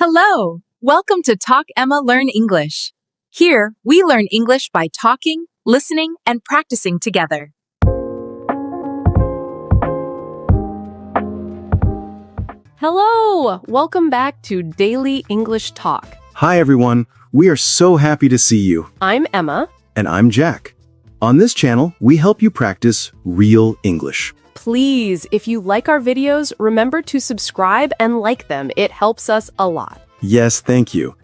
Hello! Welcome to Talk Emma Learn English. Here, we learn English by talking, listening, and practicing together. Hello! Welcome back to Daily English Talk. Hi, everyone. We are so happy to see you. I'm Emma. And I'm Jack. On this channel, we help you practice real English. Please, if you like our videos, remember to subscribe and like them. It helps us a lot. Yes, thank you.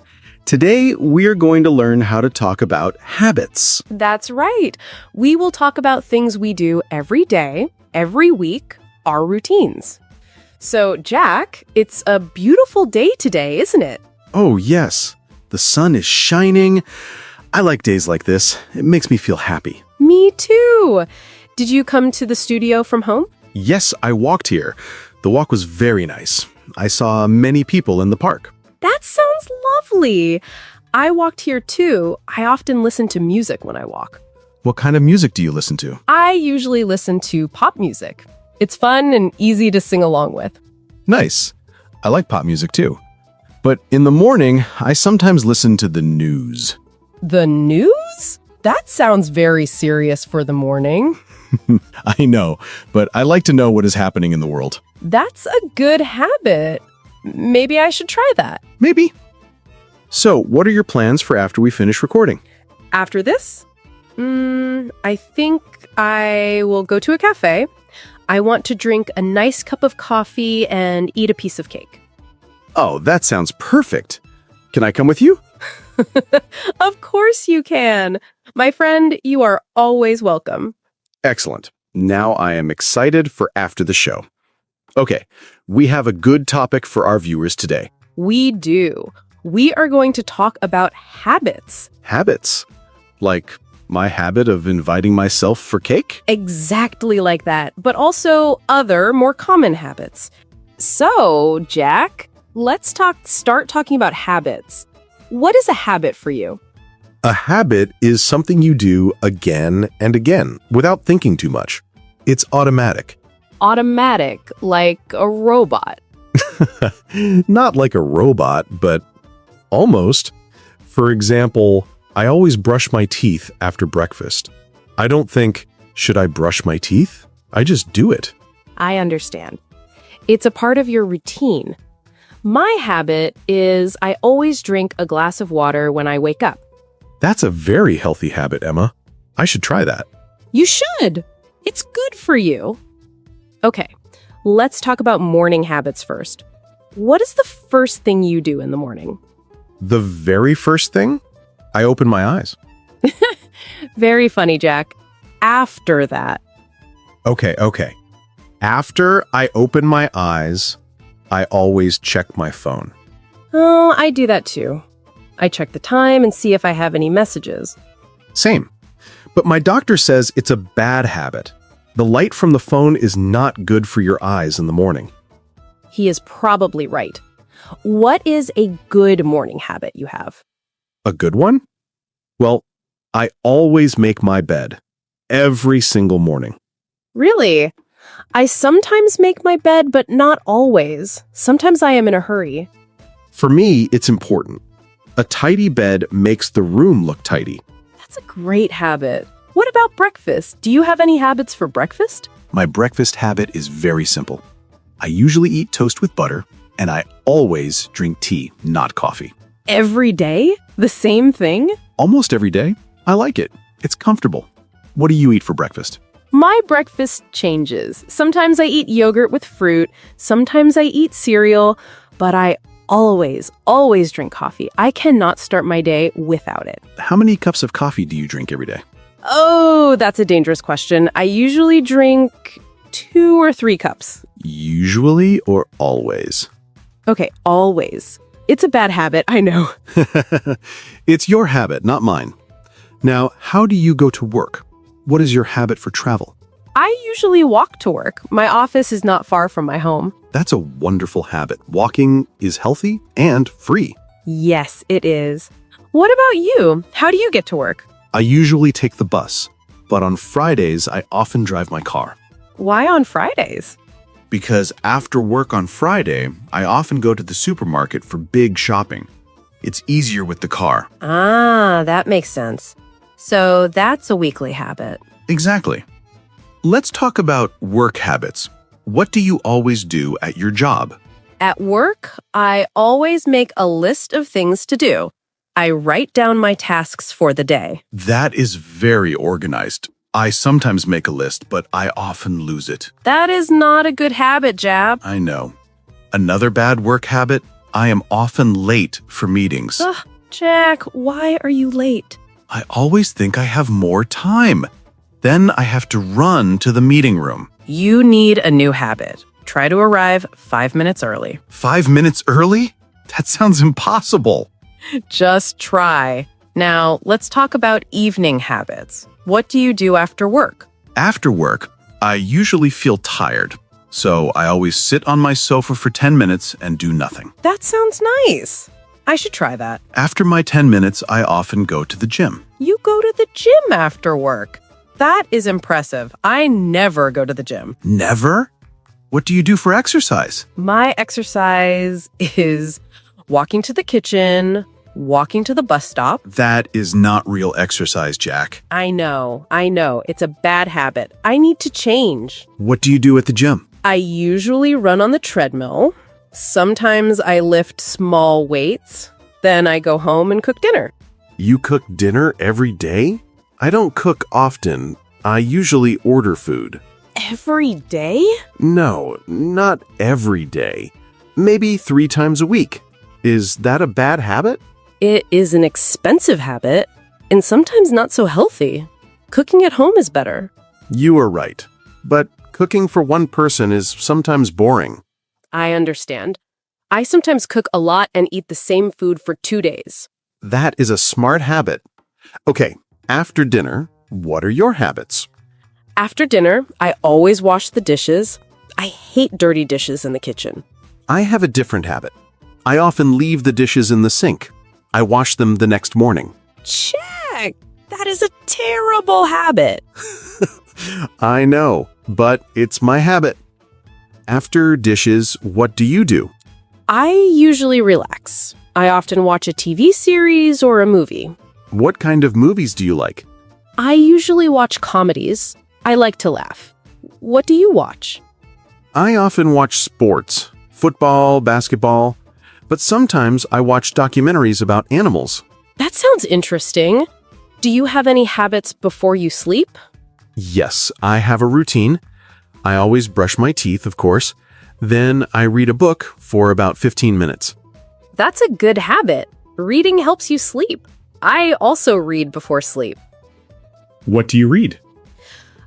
Today, we're going to learn how to talk about habits. That's right. We will talk about things we do every day, every week, our routines. So, Jack, it's a beautiful day today, isn't it? Oh, yes. The sun is shining. I like days like this. It makes me feel happy. Me too. Did you come to the studio from home? Yes, I walked here. The walk was very nice. I saw many people in the park. That sounds lovely. I walked here too. I often listen to music when I walk. What kind of music do you listen to? I usually listen to pop music. It's fun and easy to sing along with. Nice. I like pop music too. But in the morning, I sometimes listen to the news. The news? That sounds very serious for the morning. I know, but I like to know what is happening in the world. That's a good habit. Maybe I should try that. Maybe. So, what are your plans for after we finish recording? After this? I think I will go to a cafe. I want to drink a nice cup of coffee and eat a piece of cake. Oh, that sounds perfect. Can I come with you? Of course you can. My friend, you are always welcome. Excellent. Now I am excited for after the show. Okay, we have a good topic for our viewers today. We do. We are going to talk about habits. Habits? Like my habit of inviting myself for cake? Exactly like that, but also other, more common habits. So, Jack, let's start talking about habits. What is a habit for you? A habit is something you do again and again without thinking too much. It's automatic. Automatic, like a robot. Not like a robot, but almost. For example, I always brush my teeth after breakfast. I don't think, should I brush my teeth? I just do it. I understand. It's a part of your routine. My habit is I always drink a glass of water when I wake up. That's a very healthy habit, Emma. I should try that. You should. It's good for you. Okay, let's talk about morning habits first. What is the first thing you do in the morning? The very first thing? I open my eyes. Very funny, Jack. After that. Okay. After I open my eyes, I always check my phone. Oh, I do that too. I check the time and see if I have any messages. Same. But my doctor says it's a bad habit. The light from the phone is not good for your eyes in the morning. He is probably right. What is a good morning habit you have? A good one? Well, I always make my bed. Every single morning. Really? I sometimes make my bed, but not always. Sometimes I am in a hurry. For me, it's important. A tidy bed makes the room look tidy. That's a great habit. What about breakfast? Do you have any habits for breakfast? My breakfast habit is very simple. I usually eat toast with butter, and I always drink tea, not coffee. Every day? The same thing? Almost every day. I like it. It's comfortable. What do you eat for breakfast? My breakfast changes. Sometimes I eat yogurt with fruit. Sometimes I eat cereal. But I always drink coffee. I cannot start my day without it. How many cups of coffee do you drink every day? Oh, that's a dangerous question. I usually drink 2 or 3 cups. Usually or always? Okay, always. It's a bad habit, I know. It's your habit, not mine. Now, how do you go to work? What is your habit for travel? I usually walk to work. My office is not far from my home. That's a wonderful habit. Walking is healthy and free. Yes, it is. What about you? How do you get to work? I usually take the bus, but on Fridays, I often drive my car. Why on Fridays? because after work on Friday, I often go to the supermarket for big shopping. It's easier with the car. Ah, that makes sense. So that's a weekly habit. Exactly. Let's talk about work habits. What do you always do at your job? At work, I always make a list of things to do. I write down my tasks for the day. That is very organized. I sometimes make a list, but I often lose it. That is not a good habit, Jab. I know. Another bad work habit? I am often late for meetings. Ugh, Jack, why are you late? I always think I have more time. Then I have to run to the meeting room. You need a new habit. Try to arrive 5 minutes early. 5 minutes early? That sounds impossible. Just try. Now, let's talk about evening habits. What do you do after work? After work, I usually feel tired. So I always sit on my sofa for 10 minutes and do nothing. That sounds nice. I should try that. After my 10 minutes, I often go to the gym. You go to the gym after work. That is impressive. I never go to the gym. Never? What do you do for exercise? My exercise is walking to the kitchen, walking to the bus stop. That is not real exercise, Jack. I know. It's a bad habit. I need to change. What do you do at the gym? I usually run on the treadmill. Sometimes I lift small weights. Then I go home and cook dinner. You cook dinner every day? I don't cook often. I usually order food. Every day? No, not every day. Maybe 3 times a week. Is that a bad habit? It is an expensive habit and sometimes not so healthy. Cooking at home is better. You are right. But cooking for one person is sometimes boring. I understand. I sometimes cook a lot and eat the same food for 2 days. That is a smart habit. Okay, after dinner, what are your habits? After dinner, I always wash the dishes. I hate dirty dishes in the kitchen. I have a different habit. I often leave the dishes in the sink. I wash them the next morning. Check! That is a terrible habit. I know, but it's my habit. After dishes, what do you do? I usually relax. I often watch a TV series or a movie. What kind of movies do you like? I usually watch comedies. I like to laugh. What do you watch? I often watch sports, football, basketball, but sometimes I watch documentaries about animals. That sounds interesting. Do you have any habits before you sleep? Yes, I have a routine. I always brush my teeth, of course. Then I read a book for about 15 minutes. That's a good habit. Reading helps you sleep. I also read before sleep. What do you read?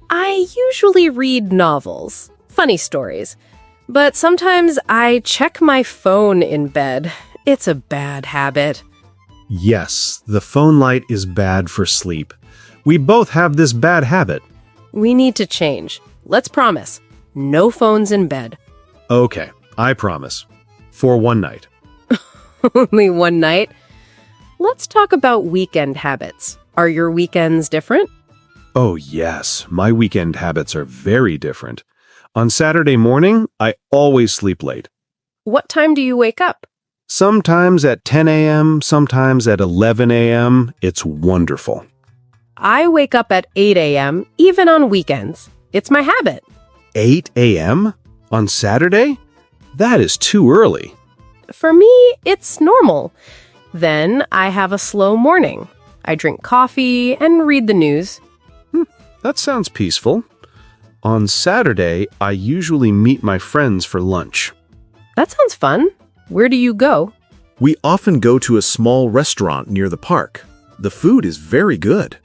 I usually read novels, funny stories, but sometimes I check my phone in bed. It's a bad habit. Yes, the phone light is bad for sleep. We both have this bad habit. We need to change. Let's promise. No phones in bed. Okay, I promise. For one night. Only one night? Let's talk about weekend habits. Are your weekends different? Oh yes, my weekend habits are very different. On Saturday morning, I always sleep late. What time do you wake up? Sometimes at 10 a.m., sometimes at 11 a.m. It's wonderful. I wake up at 8 a.m., even on weekends. It's my habit. 8 a.m. on Saturday? That is too early. For me, it's normal. Then I have a slow morning. I drink coffee and read the news. That sounds peaceful. On Saturday, I usually meet my friends for lunch. That sounds fun. Where do you go? We often go to a small restaurant near the park. The food is very good.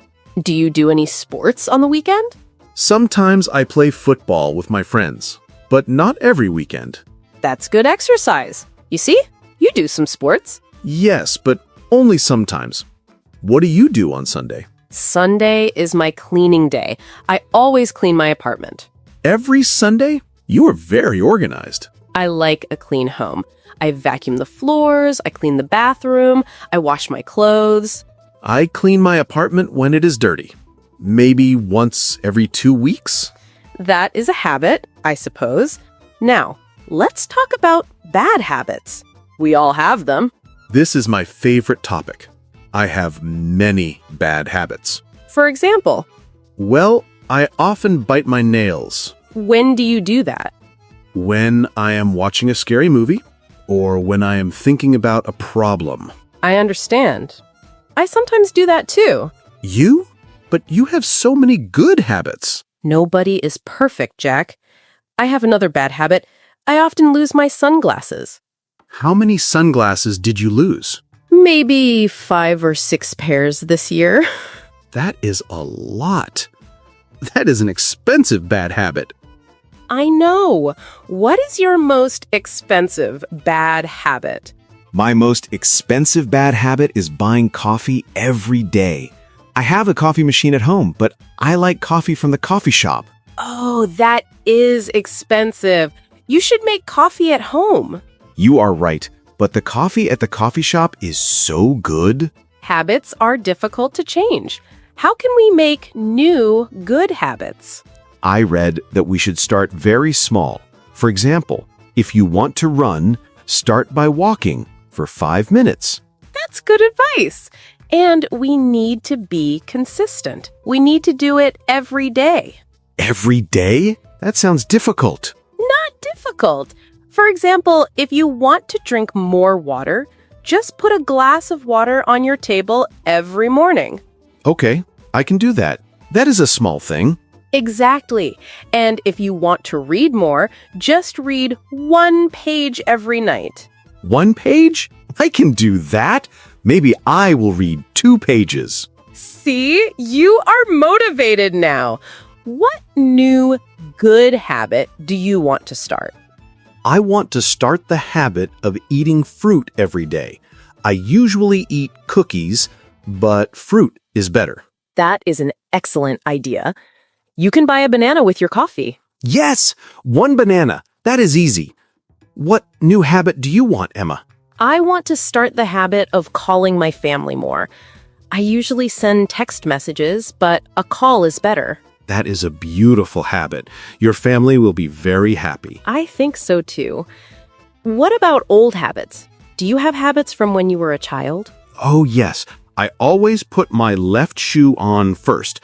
Do you do any sports on the weekend? Sometimes I play football with my friends, but not every weekend. That's good exercise. You see, you do some sports. Yes, but only sometimes. What do you do on Sunday? Sunday is my cleaning day. I always clean my apartment. Every Sunday? You are very organized. I like a clean home. I vacuum the floors, I clean the bathroom, I wash my clothes. I clean my apartment when it is dirty. Maybe once every 2 weeks? That is a habit, I suppose. Now, let's talk about bad habits. We all have them. This is my favorite topic. I have many bad habits. For example, Well, I often bite my nails when do you do that? when I am watching a scary movie or when I am thinking about a problem. I understand. I sometimes do that too. You? But you have so many good habits. Nobody is perfect, Jack. I have another bad habit. I often lose my sunglasses. How many sunglasses did you lose? Maybe 5 or 6 pairs this year. That is a lot. That is an expensive bad habit. I know. What is your most expensive bad habit? My most expensive bad habit is buying coffee every day. I have a coffee machine at home, but I like coffee from the coffee shop. Oh, that is expensive. You should make coffee at home. You are right, but the coffee at the coffee shop is so good. Habits are difficult to change. How can we make new good habits? I read that we should start very small. For example, if you want to run, start by walking for 5 minutes. That's good advice. And we need to be consistent. We need to do it every day. Every day? That sounds difficult. Not difficult. For example, if you want to drink more water, just put a glass of water on your table every morning. Okay, I can do that. That is a small thing. Exactly. And if you want to read more, just read 1 page every night. 1 page? I can do that. Maybe I will read 2 pages. See, you are motivated now. What new good habit do you want to start? I want to start the habit of eating fruit every day. I usually eat cookies, but fruit is better. That is an excellent idea. You can buy a banana with your coffee. Yes, 1 banana. That is easy. What new habit do you want, Emma? I want to start the habit of calling my family more. I usually send text messages, but a call is better. That is a beautiful habit. Your family will be very happy. I think so too. What about old habits? Do you have habits from when you were a child? Oh, yes. I always put my left shoe on first.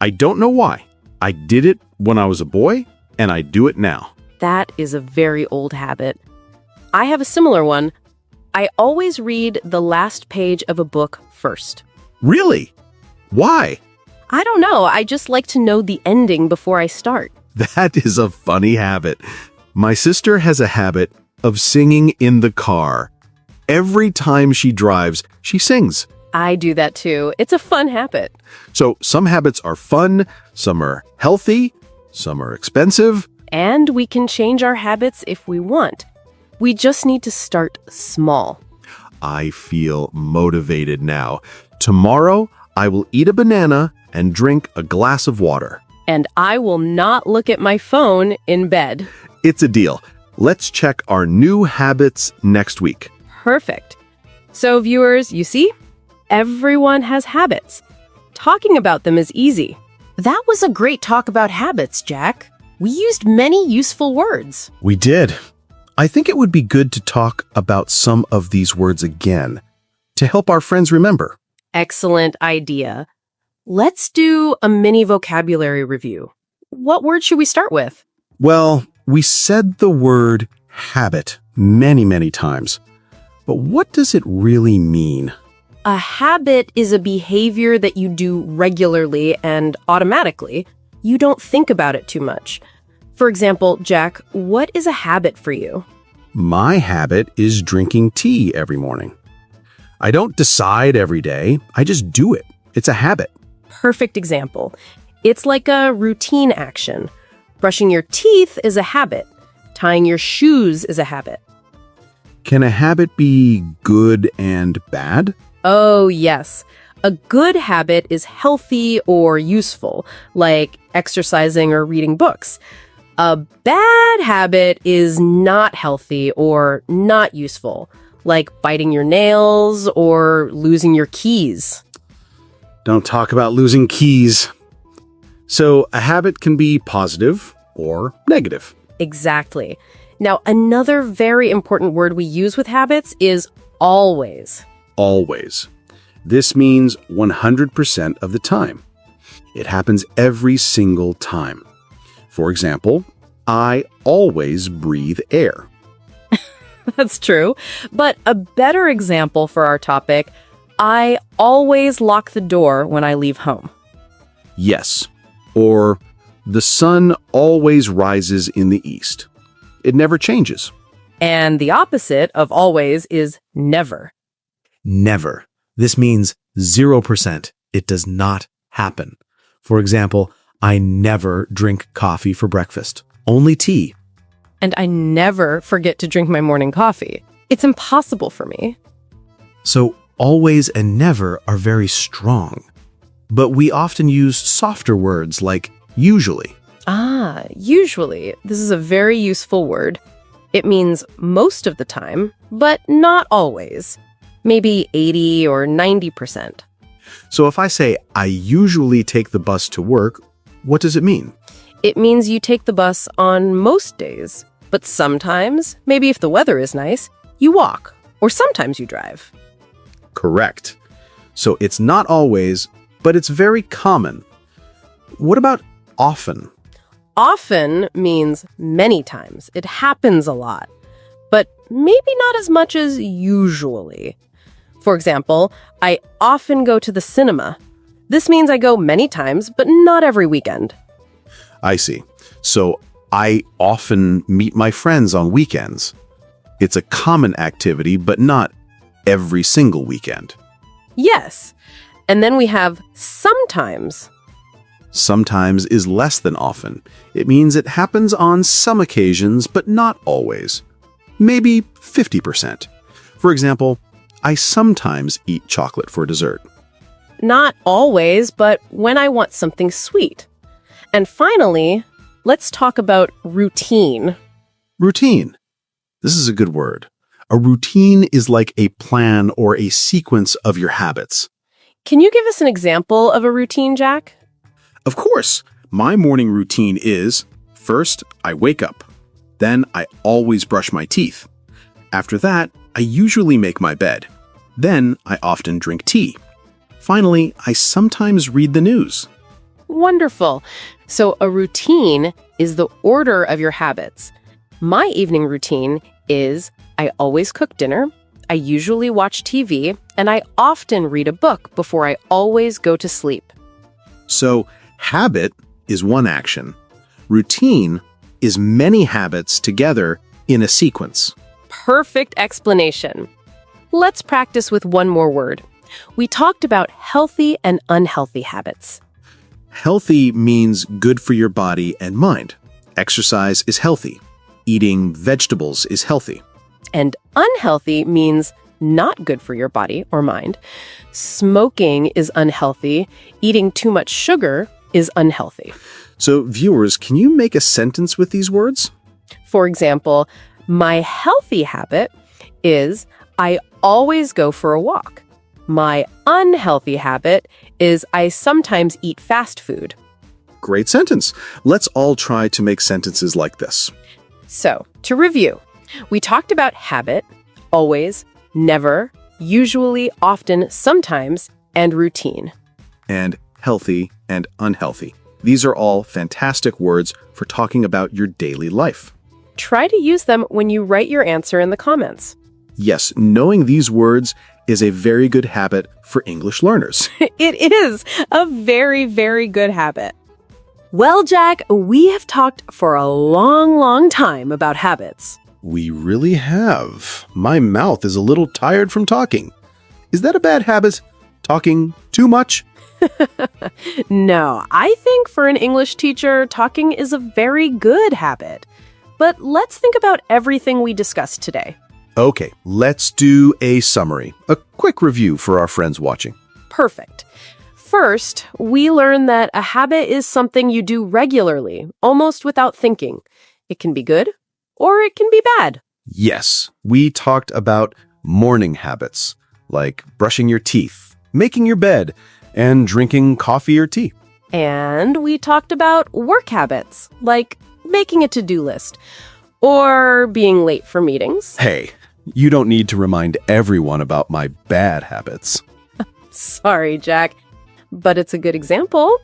I don't know why. I did it when I was a boy, and I do it now. That is a very old habit. I have a similar one. I always read the last page of a book first. Really? Why? I don't know. I just like to know the ending before I start. That is a funny habit. My sister has a habit of singing in the car. Every time she drives, she sings. I do that too. It's a fun habit. So some habits are fun, some are healthy, some are expensive. And we can change our habits if we want. We just need to start small. I feel motivated now. Tomorrow, I will eat a banana and drink a glass of water. And I will not look at my phone in bed. It's a deal. Let's check our new habits next week. Perfect. So viewers, you see? Everyone has habits. Talking about them is easy. That was a great talk about habits, Jack. We used many useful words. We did. I think it would be good to talk about some of these words again to help our friends remember. Excellent idea. Let's do a mini vocabulary review. What word should we start with? Well, we said the word habit many times. But what does it really mean? A habit is a behavior that you do regularly and automatically. You don't think about it too much. For example, Jack, what is a habit for you? My habit is drinking tea every morning. I don't decide every day. I just do it. It's a habit. Perfect example. It's like a routine action. Brushing your teeth is a habit. Tying your shoes is a habit. Can a habit be good and bad? Oh, yes. A good habit is healthy or useful, like exercising or reading books. A bad habit is not healthy or not useful, like biting your nails or losing your keys. Don't talk about losing keys. So a habit can be positive or negative. Exactly. Now, another very important word we use with habits is always. Always. This means 100% of the time. It happens every single time. For example, I always breathe air. That's true. But a better example for our topic, I always lock the door when I leave home. Yes. Or, the sun always rises in the east. It never changes. And the opposite of always is never. Never. This means 0%. It does not happen. For example, I never drink coffee for breakfast. Only tea. And I never forget to drink my morning coffee. It's impossible for me. So always and never are very strong. But we often use softer words like usually. Usually. This is a very useful word. It means most of the time, but not always. Maybe 80 or 90%. So if I say, I usually take the bus to work, what does it mean? It means you take the bus on most days. But sometimes, maybe if the weather is nice, you walk. Or sometimes you drive. Correct. So it's not always, but it's very common. What about often? Often means many times. It happens a lot. But maybe not as much as usually. For example, I often go to the cinema. This means I go many times, but not every weekend. I see. So I often meet my friends on weekends. It's a common activity, but not every single weekend. Yes. And then we have sometimes. Sometimes is less than often. It means it happens on some occasions, but not always. Maybe 50%. For example, I sometimes eat chocolate for dessert. Not always, but when I want something sweet. And finally, let's talk about routine. Routine. This is a good word. A routine is like a plan or a sequence of your habits. Can you give us an example of a routine, Jack? Of course, my morning routine is, first, I wake up. Then I always brush my teeth. After that, I usually make my bed. Then I often drink tea. Finally, I sometimes read the news. Wonderful. So a routine is the order of your habits. My evening routine is I always cook dinner, I usually watch TV, and I often read a book before I always go to sleep. So, habit is one action. Routine is many habits together in a sequence. Perfect explanation. Let's practice with one more word. We talked about healthy and unhealthy habits. Healthy means good for your body and mind. Exercise is healthy. Eating vegetables is healthy. And unhealthy means not good for your body or mind. Smoking is unhealthy. Eating too much sugar is unhealthy. So, viewers, can you make a sentence with these words? For example, my healthy habit is I always go for a walk. My unhealthy habit is I sometimes eat fast food. Great sentence. Let's all try to make sentences like this. So, to review, we talked about habit, always, never, usually, often, sometimes, and routine. And healthy and unhealthy. These are all fantastic words for talking about your daily life. Try to use them when you write your answer in the comments. Yes, knowing these words is a very good habit for English learners. It is a very, very good habit. Well, Jack, we have talked for a long, long time about habits. We really have. My mouth is a little tired from talking. Is that a bad habit? Talking too much? No, I think for an English teacher, talking is a very good habit. But let's think about everything we discussed today. Okay, let's do a summary. A quick review for our friends watching. Perfect. First, we learned that a habit is something you do regularly, almost without thinking. It can be good, or it can be bad. Yes, we talked about morning habits, like brushing your teeth, making your bed, and drinking coffee or tea. And we talked about work habits, like making a to-do list, or being late for meetings. Hey, you don't need to remind everyone about my bad habits. Sorry, Jack, but it's a good example.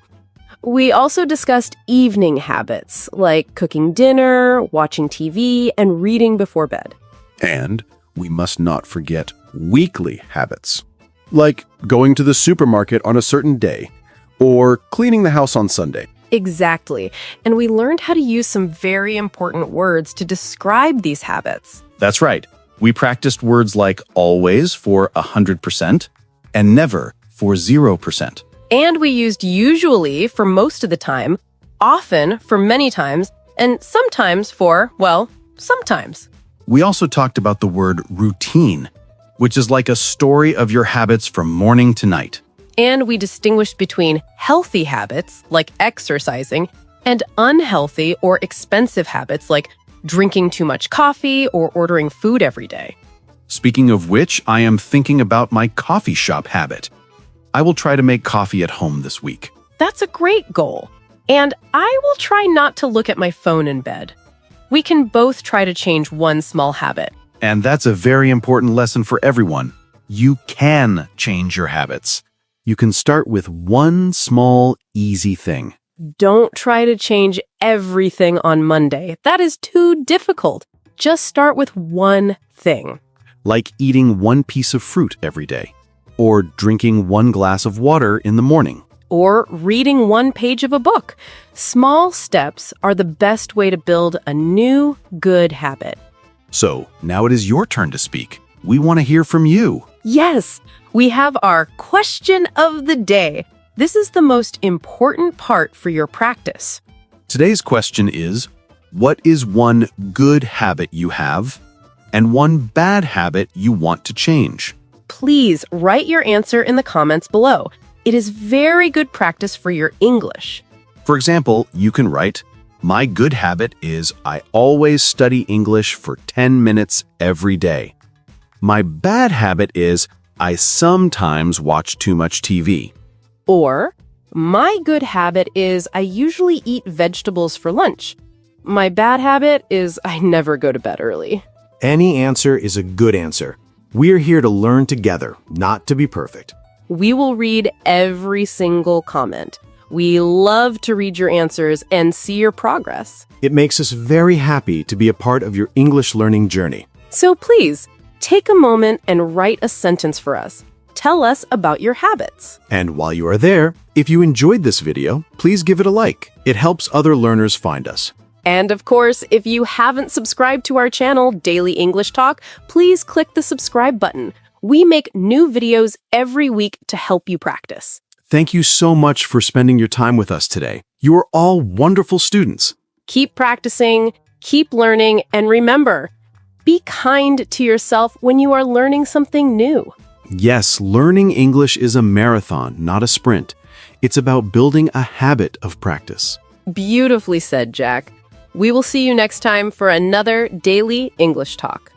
We also discussed evening habits, like cooking dinner, watching TV, and reading before bed. And we must not forget weekly habits, like going to the supermarket on a certain day or cleaning the house on Sunday. Exactly. And we learned how to use some very important words to describe these habits. That's right. We practiced words like always for 100% and never for 0%. And we used usually for most of the time, often for many times, and sometimes for, well, sometimes. We also talked about the word routine, which is like a story of your habits from morning to night. And we distinguished between healthy habits, like exercising, and unhealthy or expensive habits, like drinking too much coffee or ordering food every day. Speaking of which, I am thinking about my coffee shop habit. I will try to make coffee at home this week. That's a great goal. And I will try not to look at my phone in bed. We can both try to change one small habit. And that's a very important lesson for everyone. You can change your habits. You can start with one small, easy thing. Don't try to change everything on Monday. That is too difficult. Just start with one thing. Like eating one piece of fruit every day, or drinking one glass of water in the morning. Or reading one page of a book. Small steps are the best way to build a new, good habit. So, now it is your turn to speak. We want to hear from you. Yes, we have our question of the day. This is the most important part for your practice. Today's question is, what is one good habit you have and one bad habit you want to change? Please write your answer in the comments below. It is very good practice for your English. For example, you can write, my good habit is I always study English for 10 minutes every day. My bad habit is I sometimes watch too much TV. Or, my good habit is I usually eat vegetables for lunch. My bad habit is I never go to bed early. Any answer is a good answer. We're here to learn together, not to be perfect. We will read every single comment. We love to read your answers and see your progress. It makes us very happy to be a part of your English learning journey. So please, take a moment and write a sentence for us. Tell us about your habits. And while you are there, if you enjoyed this video, please give it a like. It helps other learners find us. And of course, if you haven't subscribed to our channel, Daily English Talk, please click the subscribe button. We make new videos every week to help you practice. Thank you so much for spending your time with us today. You are all wonderful students. Keep practicing, keep learning, and remember, be kind to yourself when you are learning something new. Yes, learning English is a marathon, not a sprint. It's about building a habit of practice. Beautifully said, Jack. We will see you next time for another Daily English Talk.